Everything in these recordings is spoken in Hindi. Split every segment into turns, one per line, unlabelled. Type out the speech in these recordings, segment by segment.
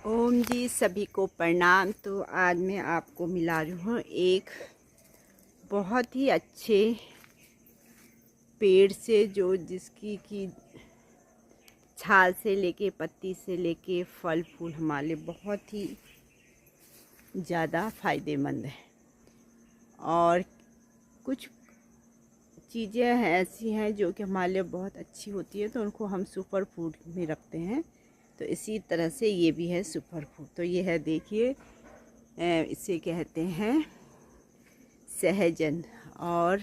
ओम जी, सभी को प्रणाम। तो आज मैं आपको मिला रही हूँ एक बहुत ही अच्छे पेड़ से, जो जिसकी की छाल से लेके पत्ती से लेके फल फूल हमारे लिए बहुत ही ज़्यादा फ़ायदेमंद है। और कुछ चीज़ें ऐसी हैं जो कि हमारे लिए बहुत अच्छी होती है, तो उनको हम सुपर फूड में रखते हैं। तो इसी तरह से ये भी है सुपर फूड। तो ये है, देखिए, इसे कहते हैं सहजन और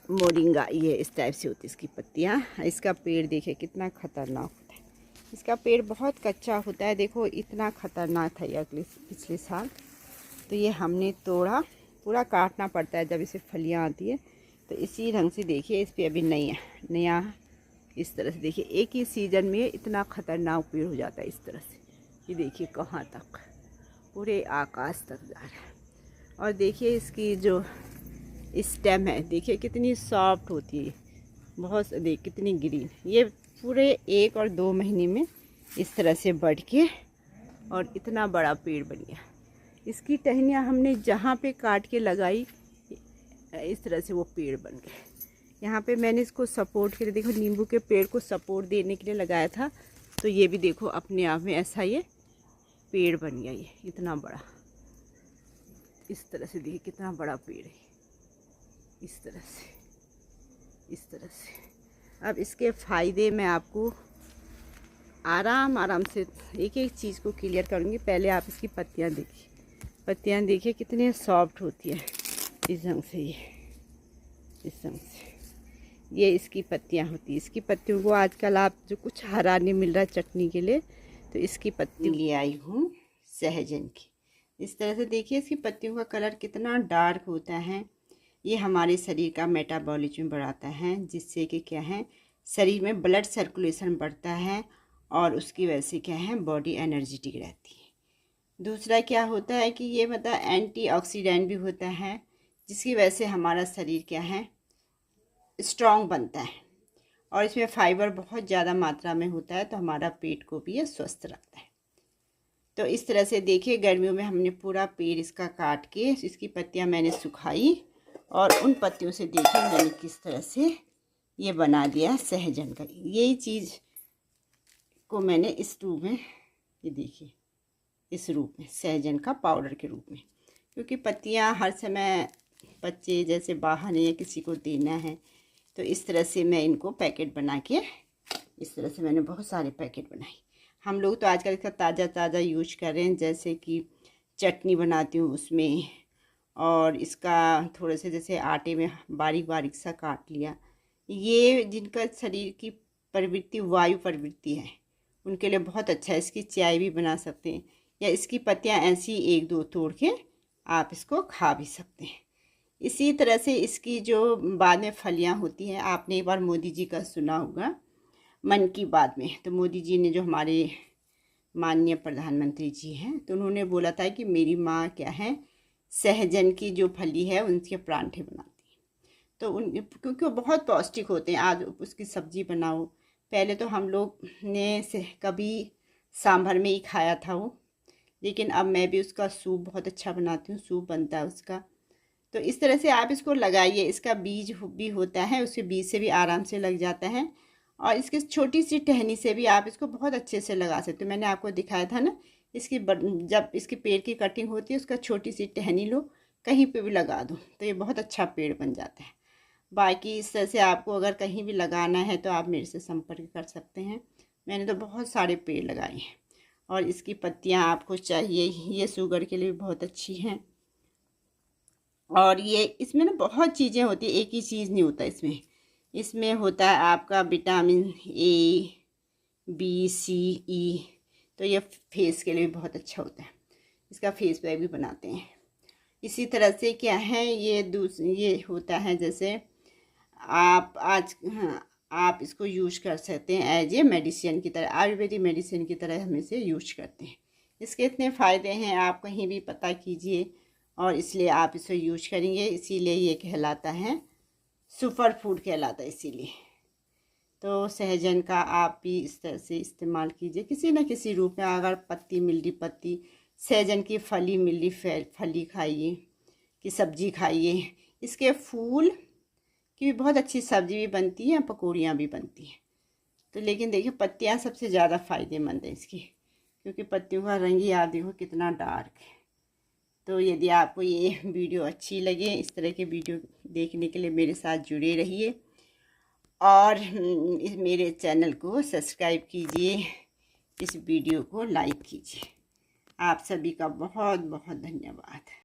मोरिंगा। ये इस टाइप से होती है इसकी पत्तियाँ। इसका पेड़ देखिए कितना ख़तरनाक होता है। इसका पेड़ बहुत कच्चा होता है। देखो इतना ख़तरनाक था ये अगले पिछले साल। तो ये हमने तोड़ा, पूरा काटना पड़ता है जब इसे फलियाँ आती है। तो इसी ढंग से देखिए इस पर अभी नया नया इस तरह से देखिए, एक ही सीज़न में इतना ख़तरनाक पेड़ हो जाता है इस तरह से। ये देखिए कहाँ तक, पूरे आकाश तक जा रहा है। और देखिए इसकी जो स्टेम है, देखिए कितनी सॉफ्ट होती है, बहुत देख कितनी ग्रीन। ये पूरे 1 और 2 महीने में इस तरह से बढ़ के और इतना बड़ा पेड़ बन गया। इसकी टहनियाँ हमने जहाँ पे काट के लगाई, इस तरह से वो पेड़ बन गए। यहाँ पे मैंने इसको सपोर्ट के लिए, देखो नींबू के पेड़ को सपोर्ट देने के लिए लगाया था। तो ये भी देखो अपने आप में ऐसा ये पेड़ बन गया, ये इतना बड़ा। इस तरह से देखिए कितना बड़ा पेड़ है, इस तरह से। अब इसके फ़ायदे मैं आपको आराम से एक एक चीज़ को क्लियर करूँगी। पहले आप इसकी पत्तियाँ देखिए, पत्तियाँ देखिए कितनी सॉफ्ट होती है। इस ढंग से, ये इस ढंग से ये इसकी पत्तियाँ होती है। इसकी पत्तियों को आजकल आप जो कुछ हरा नहीं मिल रहा है चटनी के लिए, तो इसकी पत्ती ले आई हूँ सहजन की। इस तरह से देखिए इसकी पत्तियों का कलर कितना डार्क होता है। ये हमारे शरीर का मेटाबॉलिज्म बढ़ाता है, जिससे कि क्या है, शरीर में ब्लड सर्कुलेशन बढ़ता है और उसकी वजह से क्या है, बॉडी एनर्जेटिक रहती है। दूसरा क्या होता है कि ये मतलब एंटीऑक्सीडेंट भी होता है, जिसकी वजह से हमारा शरीर क्या है, स्ट्रॉन्ग बनता है। और इसमें फाइबर बहुत ज़्यादा मात्रा में होता है, तो हमारा पेट को भी ये स्वस्थ रखता है। तो इस तरह से देखिए गर्मियों में हमने पूरा पेड़ इसका काट के इसकी पत्तियां मैंने सुखाई, और उन पत्तियों से देखिए मैंने किस तरह से ये बना दिया सहजन का। यही चीज़ को मैंने इस रूप में, ये देखिए इस रूप में सहजन का पाउडर के रूप में, क्योंकि पत्तियां हर समय बच्चे जैसे बाहर या किसी को देना है, तो इस तरह से मैं इनको पैकेट बना के, इस तरह से मैंने बहुत सारे पैकेट बनाए। हम लोग तो आजकल इसका ताज़ा यूज कर रहे हैं, जैसे कि चटनी बनाती हूँ उसमें, और इसका थोड़े से जैसे आटे में बारीक बारीक सा काट लिया। ये जिनका शरीर की प्रवृत्ति वायु प्रवृत्ति है, उनके लिए बहुत अच्छा है। इसकी चाय भी बना सकते हैं, या इसकी पत्तियाँ ऐसी 1-2 तोड़ के आप इसको खा भी सकते हैं। इसी तरह से इसकी जो बाद में फलियाँ होती हैं, आपने एक बार मोदी जी का सुना होगा मन की बात में। तो मोदी जी ने, जो हमारे माननीय प्रधानमंत्री जी हैं, तो उन्होंने बोला था कि मेरी माँ क्या है, सहजन की जो फली है उनके परांठे बनाती है। तो उन, क्योंकि वो बहुत पौष्टिक होते हैं, आज उसकी सब्ज़ी बनाओ। पहले तो हम लोग ने से कभी सांभर में ही खाया था वो, लेकिन अब मैं भी उसका सूप बहुत अच्छा बनाती हूँ, सूप बनता है उसका। तो इस तरह से आप इसको लगाइए। इसका बीज भी होता है, उसके बीज से भी आराम से लग जाता है, और इसकी छोटी सी टहनी से भी आप इसको बहुत अच्छे से लगा सकते हो। मैंने आपको दिखाया था ना, इसकी जब इसकी पेड़ की कटिंग होती है, उसका छोटी सी टहनी लो, कहीं पे भी लगा दो, तो ये बहुत अच्छा पेड़ बन जाता है। बाकी इस तरह से आपको अगर कहीं भी लगाना है तो आप मेरे से संपर्क कर सकते हैं। मैंने तो बहुत सारे पेड़ लगाए हैं। और इसकी पत्तियाँ आपको चाहिए, ये शुगर के लिए भी बहुत अच्छी हैं। और ये इसमें ना बहुत चीज़ें होती है, एक ही चीज़ नहीं होता इसमें। इसमें होता है आपका विटामिन ए, बी, सी, ई। तो ये फेस के लिए भी बहुत अच्छा होता है। इसका फेस पैक भी बनाते हैं। इसी तरह से क्या है, ये होता है जैसे आप आज, हाँ, आप इसको यूज कर सकते हैं एज ए मेडिसिन की तरह, आयुर्वेदिक मेडिसिन की तरह हम इसे यूज करते हैं। इसके इतने फ़ायदे हैं, आप कहीं भी पता कीजिए, और इसलिए आप इसे यूज करेंगे। इसीलिए ये कहलाता है सुपर फूड कहलाता है, इसीलिए। तो सहजन का आप भी इस तरह से इस्तेमाल कीजिए किसी न किसी रूप में। अगर पत्ती मिल रही पत्ती, सहजन की फली मिल रही फली खाइए, कि सब्जी खाइए। इसके फूल की भी बहुत अच्छी सब्जी भी बनती है, पकौड़ियाँ भी बनती हैं। तो लेकिन देखिए पत्तियाँ सबसे ज़्यादा फ़ायदेमंद है इसकी, क्योंकि पत्तियों का रंग ही आप देखो कितना डार्क है। तो यदि आपको ये वीडियो अच्छी लगे, इस तरह के वीडियो देखने के लिए मेरे साथ जुड़े रहिए और इस मेरे चैनल को सब्सक्राइब कीजिए, इस वीडियो को लाइक कीजिए। आप सभी का बहुत बहुत धन्यवाद।